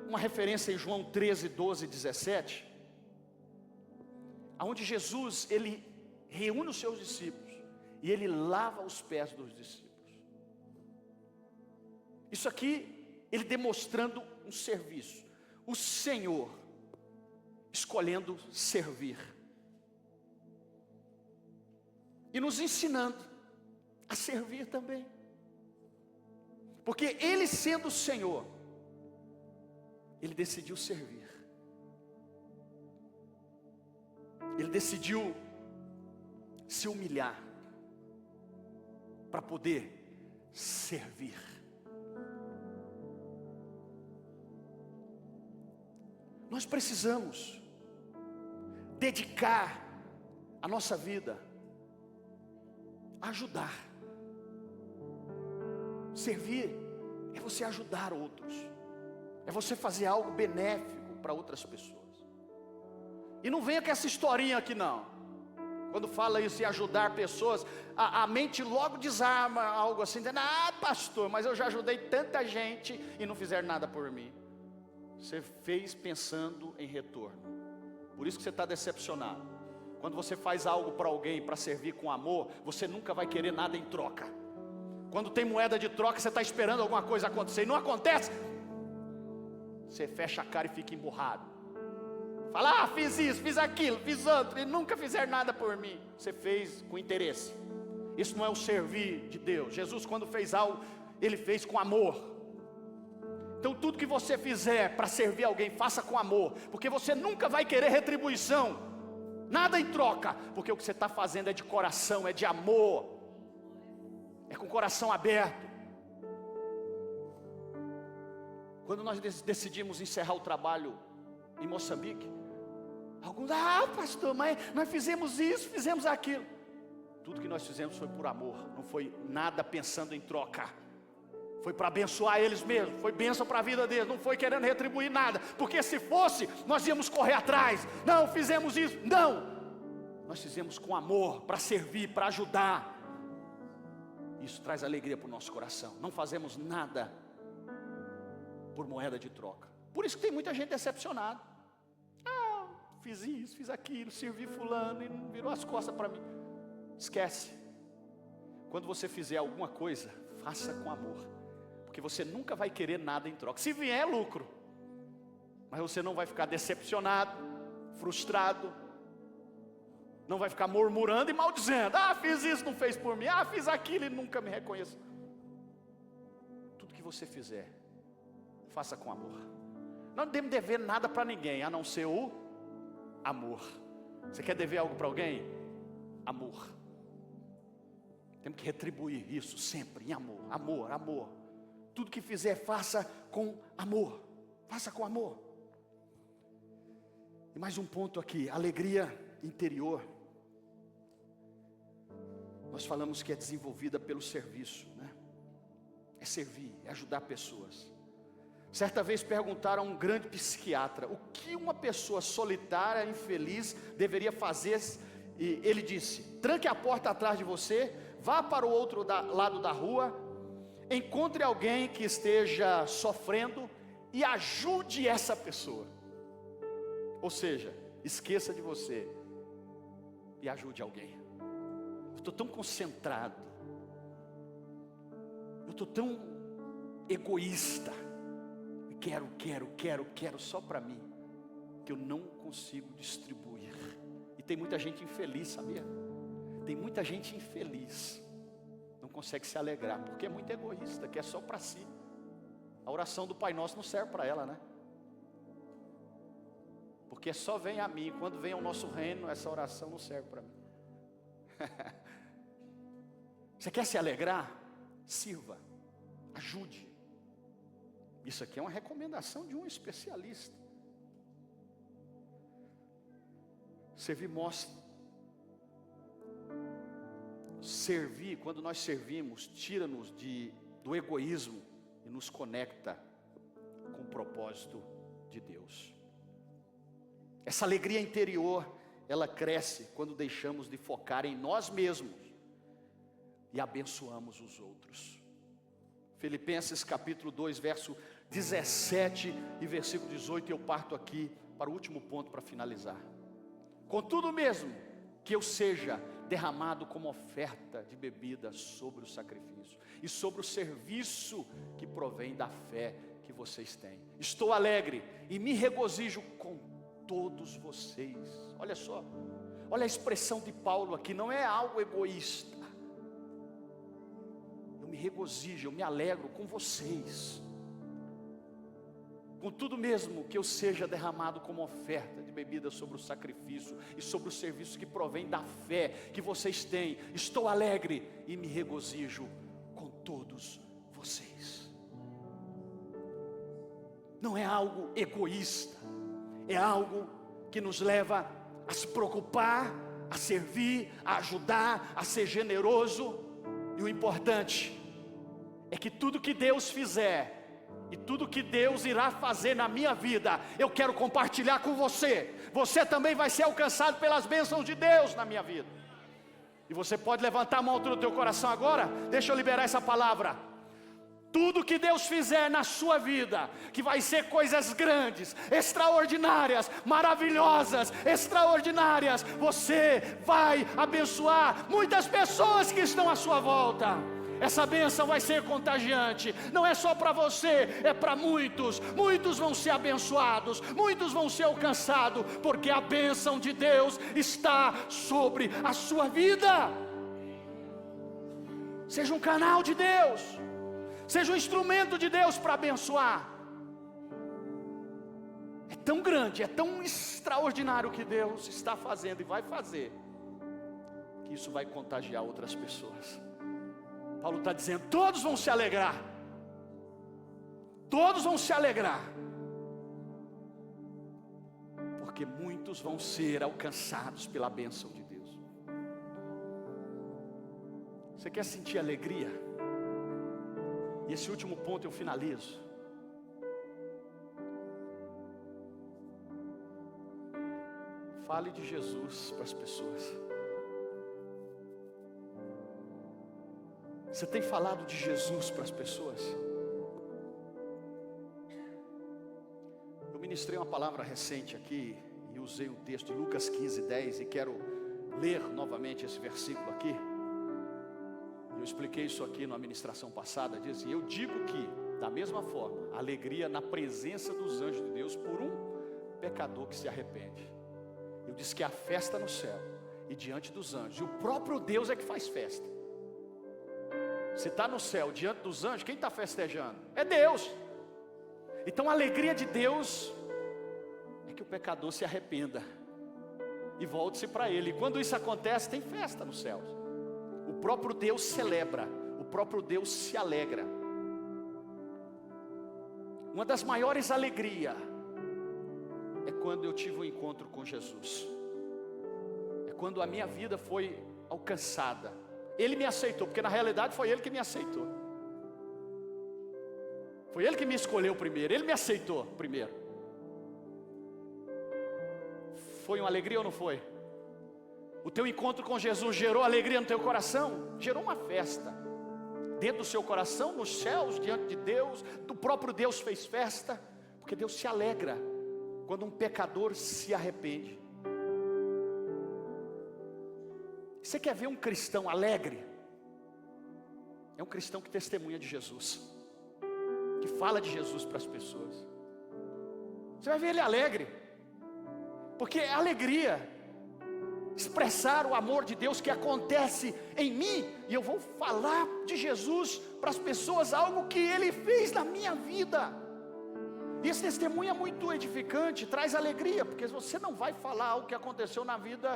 S2: uma referência em João 13, 12 e 17, onde Jesus, ele reúne os seus discípulos e ele lava os pés dos discípulos. Isso aqui, ele demonstrando um serviço, o Senhor escolhendo servir e nos ensinando a servir também, porque ele sendo o Senhor, ele decidiu servir, ele decidiu se humilhar para poder servir. Nós precisamos dedicar a nossa vida a ajudar. Servir é você ajudar outros, é você fazer algo benéfico para outras pessoas. E não venha com essa historinha aqui não. Quando fala isso em ajudar pessoas, a mente logo desarma algo assim, dizendo: ah, pastor, mas eu já ajudei tanta gente e não fizeram nada por mim. Você fez pensando em retorno. Por isso que você está decepcionado. Quando você faz algo para alguém, para servir com amor, você nunca vai querer nada em troca. Quando tem moeda de troca, você está esperando alguma coisa acontecer e não acontece, você fecha a cara e fica emburrado. Fala: ah, fiz isso, fiz aquilo, fiz outro, e nunca fizeram nada por mim. Você fez com interesse. Isso não é o servir de Deus. Jesus, quando fez algo, ele fez com amor. Então tudo que você fizer para servir alguém, faça com amor, porque você nunca vai querer retribuição, nada em troca, porque o que você está fazendo é de coração, é de amor, é com o coração aberto. Quando nós decidimos encerrar o trabalho em Moçambique, alguns: ah, pastor, mas nós fizemos isso, fizemos aquilo. Tudo que nós fizemos foi por amor, não foi nada pensando em troca. Foi para abençoar eles mesmo, foi bênção para a vida deles, não foi querendo retribuir nada, porque se fosse, nós íamos correr atrás. Não, fizemos isso, não, nós fizemos com amor, para servir, para ajudar. Isso traz alegria para o nosso coração. Não fazemos nada por moeda de troca. Por isso que tem muita gente decepcionada. Ah, fiz isso, fiz aquilo, servi fulano e não virou as costas para mim. Esquece. Quando você fizer alguma coisa, faça com amor, Porque você nunca vai querer nada em troca. Se vier, é lucro. Mas você não vai ficar decepcionado, frustrado. Não vai ficar murmurando e maldizendo. Ah, fiz isso, não fez por mim. Ah, fiz aquilo e nunca me reconheceu. Tudo que você fizer, faça com amor. Não devemos dever nada para ninguém, a não ser o amor. Você quer dever algo para alguém? Amor. Temos que retribuir isso sempre em amor, amor, amor. Tudo que fizer, faça com amor. Faça com amor. E mais um ponto aqui, alegria interior. Nós falamos que é desenvolvida pelo serviço, né? É servir, é ajudar pessoas. Certa vez perguntaram a um grande psiquiatra o que uma pessoa solitária, infeliz, deveria fazer. E ele disse: tranque a porta atrás de você, vá para o outro lado da rua, encontre alguém que esteja sofrendo e ajude essa pessoa. Ou seja, esqueça de você e ajude alguém. Eu estou tão concentrado, eu estou tão egoísta, quero só para mim, que eu não consigo distribuir. E tem muita gente infeliz, sabia? Tem muita gente infeliz, não consegue se alegrar, porque é muito egoísta, quer só para si. A oração do Pai Nosso não serve para ela, né? Porque só vem a mim, quando vem ao nosso reino, essa oração não serve para mim. Você quer se alegrar? Sirva, ajude. Isso aqui é uma recomendação de um especialista. Servir mostra. Servir, quando nós servimos, tira-nos do egoísmo e nos conecta com o propósito de Deus. Essa alegria interior, ela cresce quando deixamos de focar em nós mesmos e abençoamos os outros. Filipenses capítulo 2, verso 17 e versículo 18, eu parto aqui para o último ponto para finalizar. Contudo mesmo, que eu seja derramado como oferta de bebida sobre o sacrifício e sobre o serviço que provém da fé que vocês têm. Estou alegre e me regozijo com todos vocês. Olha só, olha a expressão de Paulo aqui, não é algo egoísta. Eu me regozijo, eu me alegro com vocês. Contudo mesmo que eu seja derramado como oferta de bebida sobre o sacrifício e sobre o serviço que provém da fé que vocês têm, estou alegre e me regozijo com todos vocês. Não é algo egoísta, é algo que nos leva a se preocupar, a servir, a ajudar, a ser generoso. E o importante é que tudo que Deus fizer e tudo que Deus irá fazer na minha vida, eu quero compartilhar com você. Você também vai ser alcançado pelas bênçãos de Deus na minha vida. E você pode levantar a mão no teu coração agora. Deixa eu liberar essa palavra. Tudo que Deus fizer na sua vida, que vai ser coisas grandes, extraordinárias, maravilhosas, extraordinárias, você vai abençoar muitas pessoas que estão à sua volta. Essa bênção vai ser contagiante, não é só para você, é para muitos. Muitos vão ser abençoados, muitos vão ser alcançados, porque a bênção de Deus está sobre a sua vida. Seja um canal de Deus, seja um instrumento de Deus para abençoar. É tão grande, é tão extraordinário o que Deus está fazendo e vai fazer, que isso vai contagiar outras pessoas. Paulo está dizendo, todos vão se alegrar. Todos vão se alegrar. Porque muitos vão ser alcançados pela bênção de Deus. Você quer sentir alegria? E esse último ponto eu finalizo. Fale de Jesus para as pessoas. Você tem falado de Jesus para as pessoas? Eu ministrei uma palavra recente aqui e usei um texto de Lucas 15:10 e quero ler novamente esse versículo aqui. Eu expliquei isso aqui na ministração passada. Diz assim: eu digo que Da mesma forma, alegria na presença dos anjos de Deus por um pecador que se arrepende. Eu disse que há festa no céu e diante dos anjos, e o próprio Deus é que faz festa. Você está no céu diante dos anjos, quem está festejando? É Deus. Então a alegria de Deus é que o pecador se arrependa e volte-se para Ele. E quando isso acontece, tem festa nos céus. O próprio Deus celebra, o próprio Deus se alegra. Uma das maiores alegrias é quando eu tive um encontro com Jesus. É quando a minha vida foi alcançada. Ele me aceitou, porque na realidade foi Ele que me aceitou. Foi Ele que me escolheu primeiro, Ele me aceitou primeiro. Foi uma alegria ou não foi? O teu encontro com Jesus gerou alegria no teu coração? Gerou uma festa dentro do seu coração, nos céus, diante de Deus. Do próprio Deus fez festa, porque Deus se alegra quando um pecador se arrepende. Você quer ver um cristão alegre? É um cristão que testemunha de Jesus, que fala de Jesus para as pessoas. Você vai ver ele alegre, porque é alegria expressar o amor de Deus que acontece em mim, e eu vou falar de Jesus para as pessoas, algo que Ele fez na minha vida. E esse testemunho é muito edificante, traz alegria, porque você não vai falar algo que aconteceu na vida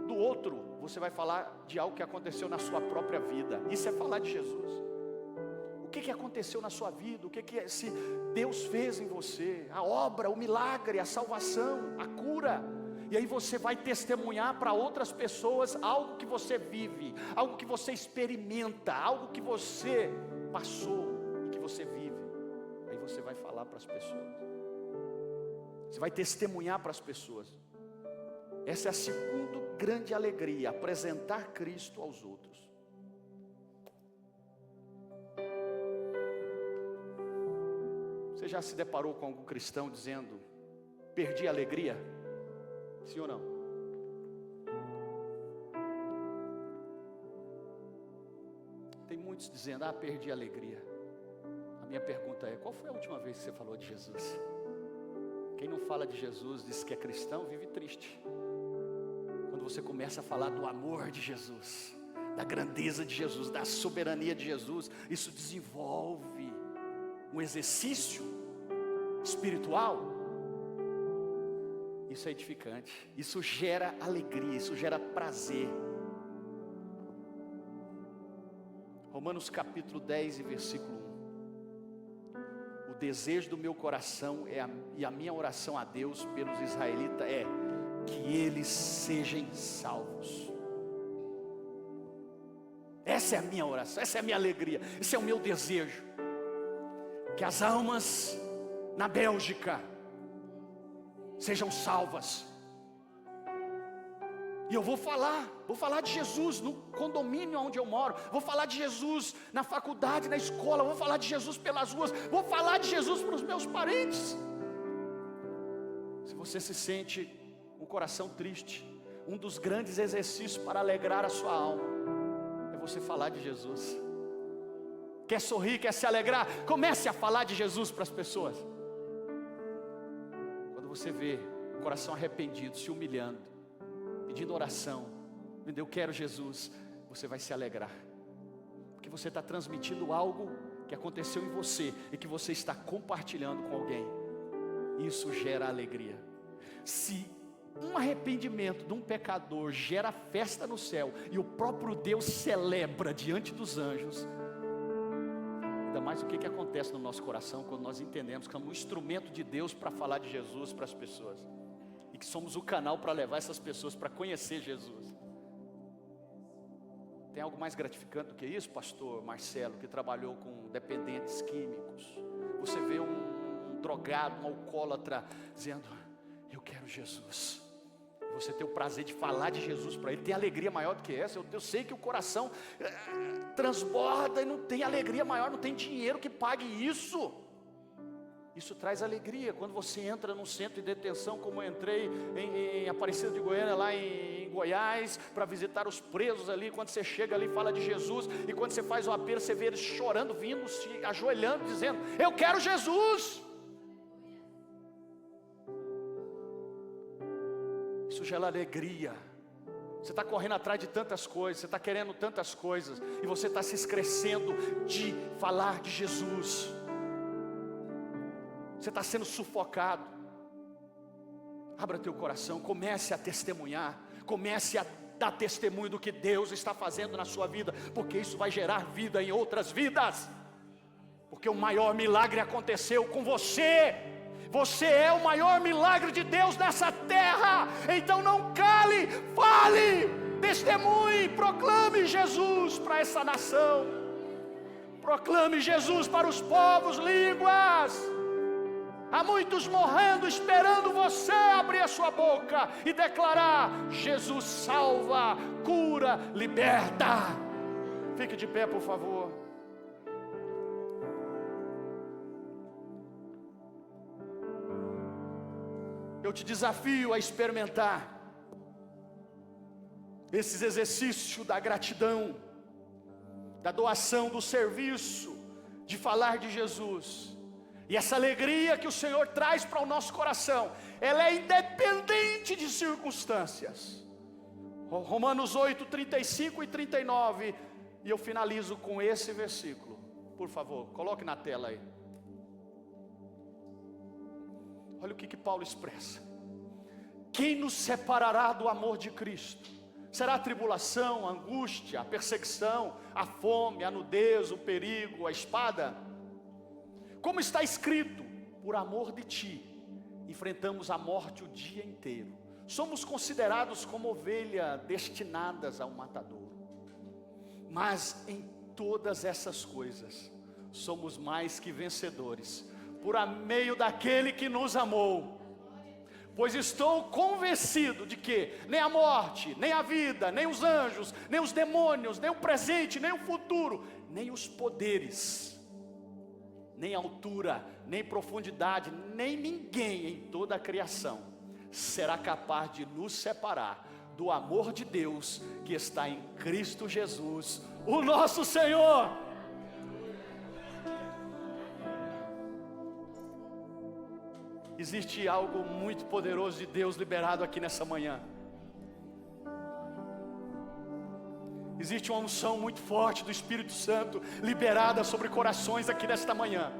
S2: do outro, você vai falar de algo que aconteceu na sua própria vida. Isso é falar de Jesus. O que aconteceu na sua vida? O que esse Deus fez em você? A obra, o milagre, a salvação, a cura. E aí você vai testemunhar para outras pessoas algo que você vive, algo que você experimenta, algo que você passou e que você vive. Aí você vai falar para as pessoas. Você vai testemunhar para as pessoas. Essa é a segunda grande alegria, apresentar Cristo aos outros. Você já se deparou com algum cristão dizendo: perdi a alegria? Sim ou não? Tem muitos dizendo: perdi a alegria. A minha pergunta é: qual foi a última vez que você falou de Jesus? Quem não fala de Jesus, diz que é cristão, vive triste. Quando você começa a falar do amor de Jesus, da grandeza de Jesus, da soberania de Jesus, isso desenvolve um exercício espiritual. Isso é edificante, isso gera alegria, isso gera prazer. Romanos capítulo 10 e versículo 1. O desejo do meu coração e a minha oração a Deus pelos israelitas é que eles sejam salvos. Essa é a minha oração, essa é a minha alegria, esse é o meu desejo. Que as almas na Bélgica sejam salvas. E eu vou falar de Jesus no condomínio onde eu moro, vou falar de Jesus na faculdade, na escola, vou falar de Jesus pelas ruas, vou falar de Jesus para os meus parentes. Se você se sente um coração triste, um dos grandes exercícios para alegrar a sua alma é você falar de Jesus. Quer sorrir, quer se alegrar? Comece a falar de Jesus para as pessoas. Quando você vê o coração arrependido, se humilhando, pedindo oração, eu quero Jesus, você vai se alegrar, porque você está transmitindo algo que aconteceu em você e que você está compartilhando com alguém. Isso gera alegria. Se um arrependimento de um pecador gera festa no céu e o próprio Deus celebra diante dos anjos, ainda mais o que acontece no nosso coração quando nós entendemos que somos um instrumento de Deus para falar de Jesus para as pessoas, e que somos o canal para levar essas pessoas para conhecer Jesus. Tem algo mais gratificante do que isso, pastor Marcelo, que trabalhou com dependentes químicos? Você vê um drogado, um alcoólatra dizendo: eu quero Jesus. Você tem o prazer de falar de Jesus para ele. Tem alegria maior do que essa? Eu sei que o coração transborda e não tem alegria maior, não tem dinheiro que pague isso. Isso traz alegria. Quando você entra num centro de detenção, como eu entrei em Aparecida de Goiânia, lá em Goiás, para visitar os presos ali, quando você chega ali, fala de Jesus, e quando você faz o apelo, você vê eles chorando, vindo, se ajoelhando, dizendo: eu quero Jesus. Isso gera alegria. Você está correndo atrás de tantas coisas, você está querendo tantas coisas, e você está se esquecendo de falar de Jesus. Você está sendo sufocado. Abra teu coração, comece a testemunhar, comece a dar testemunho do que Deus está fazendo na sua vida, porque isso vai gerar vida em outras vidas. Porque o maior milagre aconteceu com você. Você é o maior milagre de Deus nessa terra. Então não cale, fale, testemunhe, proclame Jesus para essa nação. Proclame Jesus para os povos, línguas. Há muitos morrendo, esperando você abrir a sua boca e declarar: Jesus salva, cura, liberta. Fique de pé, por favor. Eu te desafio a experimentar esses exercícios da gratidão, da doação, do serviço, de falar de Jesus. E essa alegria que o Senhor traz para o nosso coração, ela é independente de circunstâncias. Romanos 8, 35 e 39. E eu finalizo com esse versículo. Por favor, coloque na tela aí. Olha o que Paulo expressa: quem nos separará do amor de Cristo? Será a tribulação, a angústia, a perseguição, a fome, a nudez, o perigo, a espada? Como está escrito: por amor de ti, enfrentamos a morte o dia inteiro. Somos considerados como ovelha destinadas ao matadouro. Mas em todas essas coisas, somos mais que vencedores, por meio daquele que nos amou. Pois estou convencido de que nem a morte, nem a vida, nem os anjos, nem os demônios, nem o presente, nem o futuro, nem os poderes, nem altura, nem profundidade, nem ninguém em toda a criação será capaz de nos separar do amor de Deus que está em Cristo Jesus, o nosso Senhor. Existe algo muito poderoso de Deus liberado aqui nessa manhã. Existe uma unção muito forte do Espírito Santo liberada sobre corações aqui nesta manhã.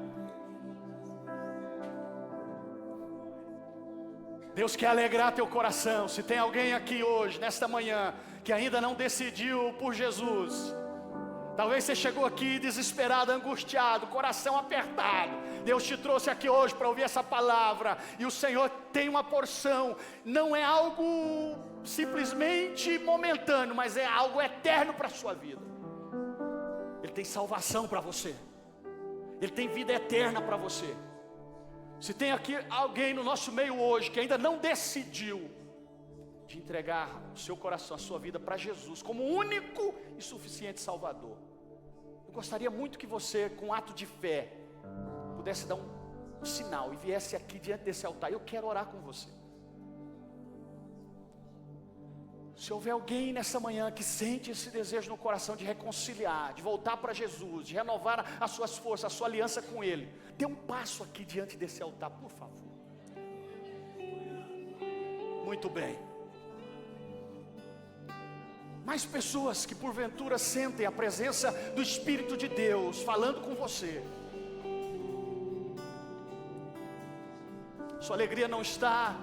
S2: Deus quer alegrar teu coração. Se tem alguém aqui hoje, nesta manhã, que ainda não decidiu por Jesus, talvez você chegou aqui desesperado, angustiado, coração apertado. Deus te trouxe aqui hoje para ouvir essa palavra, e o Senhor tem uma porção. Não é algo simplesmente momentâneo, mas é algo eterno para a sua vida. Ele tem salvação para você. Ele tem vida eterna para você. Se tem aqui alguém no nosso meio hoje que ainda não decidiu de entregar o seu coração, a sua vida para Jesus como único e suficiente Salvador, eu gostaria muito que você, com um ato de fé, pudesse dar um sinal e viesse aqui diante desse altar. Eu quero orar com você. Se houver alguém nessa manhã que sente esse desejo no coração de reconciliar, de voltar para Jesus, de renovar as suas forças, a sua aliança com Ele, dê um passo aqui diante desse altar, por favor. Muito bem. Mais pessoas que porventura sentem a presença do Espírito de Deus falando com você. Sua alegria não está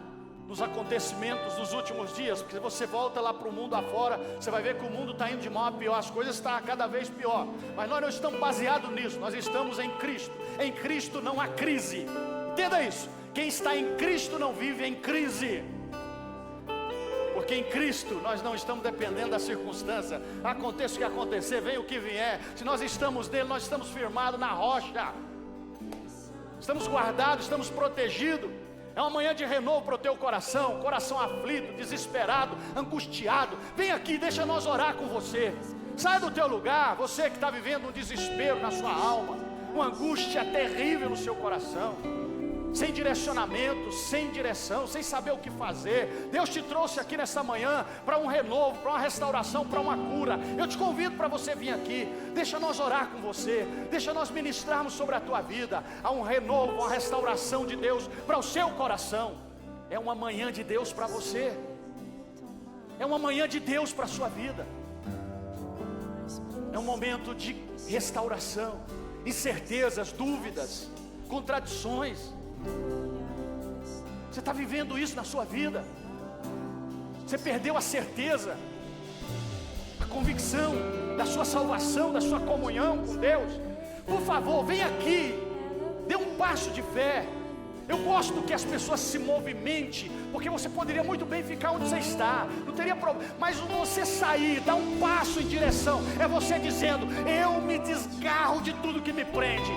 S2: nos acontecimentos dos últimos dias, porque você volta lá para o mundo afora, você vai ver que o mundo está indo de mal a pior, as coisas estão cada vez pior. Mas nós não estamos baseados nisso, nós estamos em Cristo. Em Cristo não há crise. Entenda isso. Quem está em Cristo não vive em crise. Porque em Cristo nós não estamos dependendo da circunstância. Aconteça o que acontecer, venha o que vier. Se nós estamos nele, nós estamos firmados na rocha. Estamos guardados, estamos protegidos. É uma manhã de renovo para o teu coração. Coração aflito, desesperado, angustiado. Vem aqui, deixa nós orar com você. Sai do teu lugar, você que está vivendo um desespero na sua alma, uma angústia terrível no seu coração. sem direcionamento, sem direção, sem saber o que fazer. Deus te trouxe aqui nessa manhã para um renovo, para uma restauração, para uma cura. Eu te convido para você vir aqui. Deixa nós orar com você, deixa nós ministrarmos sobre a tua vida. Há um renovo, uma restauração de Deus para o seu coração. É uma manhã de Deus para você, é uma manhã de Deus para a sua vida. É um momento de restauração, incertezas, dúvidas, contradições. Você está vivendo isso na sua vida? Você perdeu a certeza, a convicção da sua salvação, da sua comunhão com Deus? Por favor, vem aqui, dê um passo de fé. Eu gosto que as pessoas se movimentem, porque você poderia muito bem ficar onde você está, não teria problema. Mas você sair, dar um passo em direção, é você dizendo: eu me desgarro de tudo que me prende,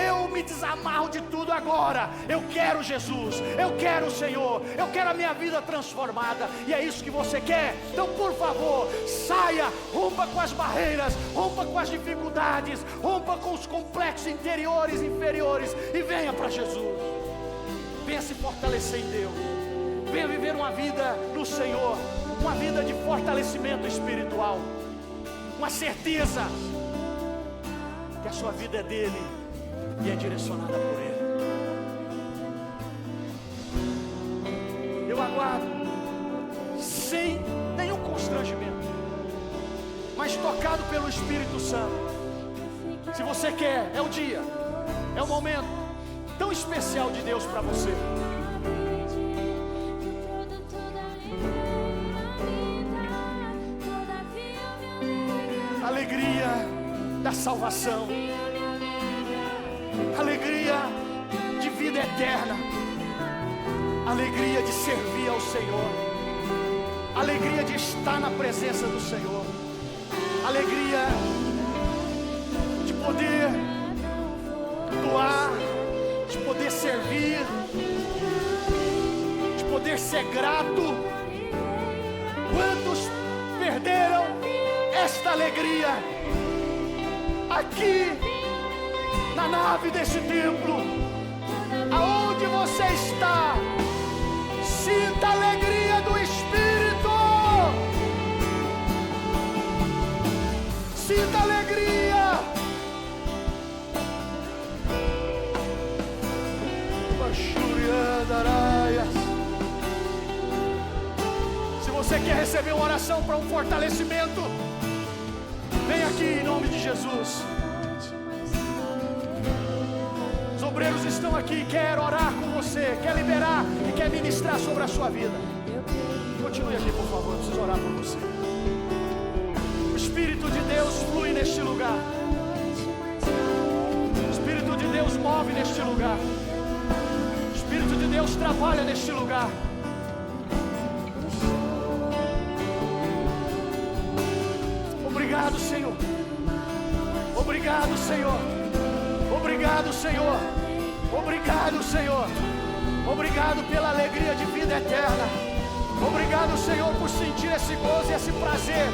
S2: eu me desamarro de tudo agora. Eu quero Jesus, eu quero o Senhor, eu quero a minha vida transformada. E é isso que você quer? Então, por favor, saia, rompa com as barreiras, rompa com as dificuldades, rompa com os complexos interiores e inferiores e venha para Jesus. Venha se fortalecer em Deus. Venha viver uma vida no Senhor, uma vida de fortalecimento espiritual, uma certeza que a sua vida é dele e é direcionada por ele. Eu aguardo sem nenhum constrangimento, mas tocado pelo Espírito Santo. Se você quer, é o dia, é o momento tão especial de Deus para você. Alegria da salvação, alegria de vida eterna, alegria de servir ao Senhor, alegria de estar na presença do Senhor, alegria de poder doar, de poder servir, de poder ser grato. Quantos perderam esta alegria aqui na nave deste templo? Aonde você está, sinta a alegria do Espírito, sinta a alegria. Se você quer receber uma oração para um fortalecimento, vem aqui em nome de Jesus. Os obreiros estão aqui, quer orar com você, quer liberar e quer ministrar sobre a sua vida. Continue aqui, por favor, eu preciso orar por você. O Espírito de Deus flui neste lugar. O Espírito de Deus move neste lugar. O Espírito de Deus trabalha neste lugar. Obrigado, Senhor. Obrigado, Senhor. Obrigado, Senhor. Obrigado, Senhor. Obrigado pela alegria de vida eterna. Obrigado, Senhor, por sentir esse gozo e esse prazer